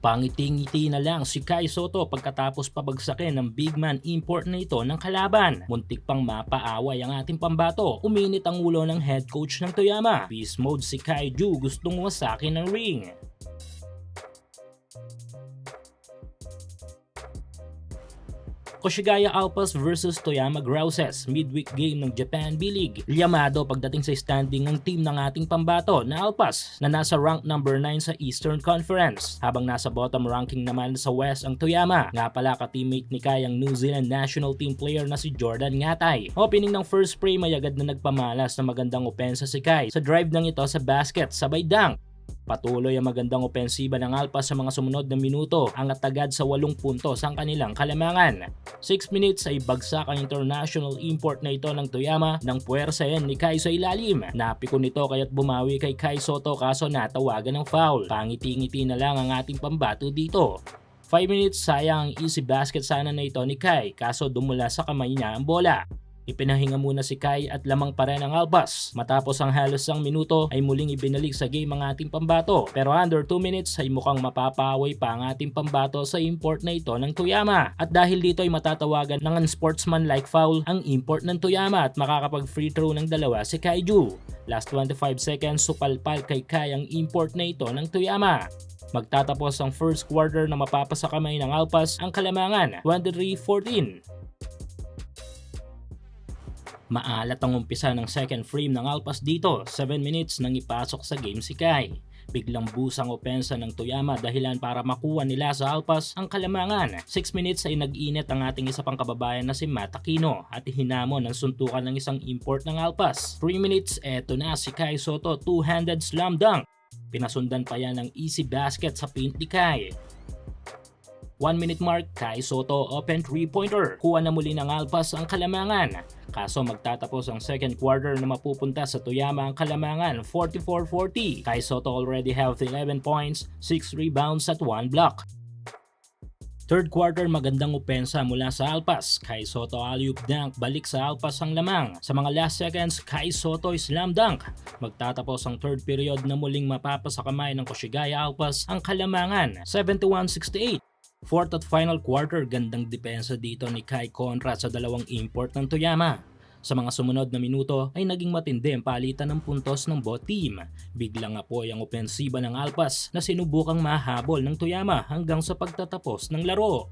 Pangiti-ngiti na lang si Kai Sotto pagkatapos pabagsakin ng big man import na ito ng kalaban. Muntik pang mapaaway ang ating pambato. Uminit ang ulo ng head coach ng Toyama. Beast mode si Kaiju, gustong wasakin ng ring. Koshigaya Alpas vs Toyama Grouses, midweek game ng Japan B-League. Yamado pagdating sa standing ng team ng ating pambato na Alpas na nasa rank number 9 sa Eastern Conference, habang nasa bottom ranking naman sa West ang Toyama. Nga pala ka-teammate ni Kai ang New Zealand national team player na si Jordan Ngatay. Opening ng first frame ay agad na nagpamalas na magandang opensa si Kai sa drive ng ito sa basket sabay dunk. Patuloy ang magandang opensiba ng Alpas sa mga sumunod na minuto, angat agad sa 8 puntos ang kanilang kalamangan. 6 minutes ay bagsak ang international import na ito ng Toyama nang puwersahin ni Kai sa ilalim. Napiko nito kaya't bumawi kay Kai Sotto kaso natawagan ng foul. Pangiti-ngiti na lang ang ating pambato dito. 5 minutes, sayang ang easy basket sana na ito ni Kai kaso dumula sa kamay niya ang bola. Ipinahinga muna si Kai at lamang pa rin ang Alpas. Matapos ang halos isang minuto ay muling ibinalik sa game ang ating pambato. Pero under 2 minutes ay mukhang mapapaway pa ang ating pambato sa import na ito ng Toyama. At dahil dito ay matatawagan ng unsportsmanlike foul ang import ng Toyama at makakapag free throw ng dalawa si Kaiju. Last 25 seconds, supalpal kay Kai ang import na ito ng Toyama. Magtatapos ang first quarter na mapapasa kamay ng Alpas ang kalamangan, 23-14. Maalat ang umpisa ng second frame ng Alpas dito, 7 minutes nang ipasok sa game si Kai. Biglang busang opensa ng Toyama dahilan para makuha nila sa Alpas ang kalamangan. 6 minutes ay nag-init ang ating isa pang kababayan na si Matt Aquino at hinamon ang suntukan ng isang import ng Alpas. 3 minutes, eto na si Kai Sotto, two-handed slam dunk. Pinasundan pa yan ng easy basket sa paint ni Kai. 1 minute mark, Kai Sotto open 3-pointer. Kuha na muli ng Alpas ang kalamangan. Kaso magtatapos ang second quarter na mapupunta sa Toyama ang kalamangan, 44-40. Kai Sotto already have 11 points, 6 rebounds at 1 block. Third quarter, magandang opensa mula sa Alpas. Kai Sotto alley-oop dunk, balik sa Alpas ang lamang. Sa mga last seconds, Kai Sotto slam dunk. Magtatapos ang third period na muling mapapasa kamay ng Koshigaya Alpas ang kalamangan, 71-68. Fourth at final quarter, gandang depensa dito ni Kai kontra sa dalawang import ng Toyama. Sa mga sumunod na minuto ay naging matindi ang palitan ng puntos ng both team. Biglang apoy ang opensiba ng Alpas na sinubukang mahabol ng Toyama hanggang sa pagtatapos ng laro.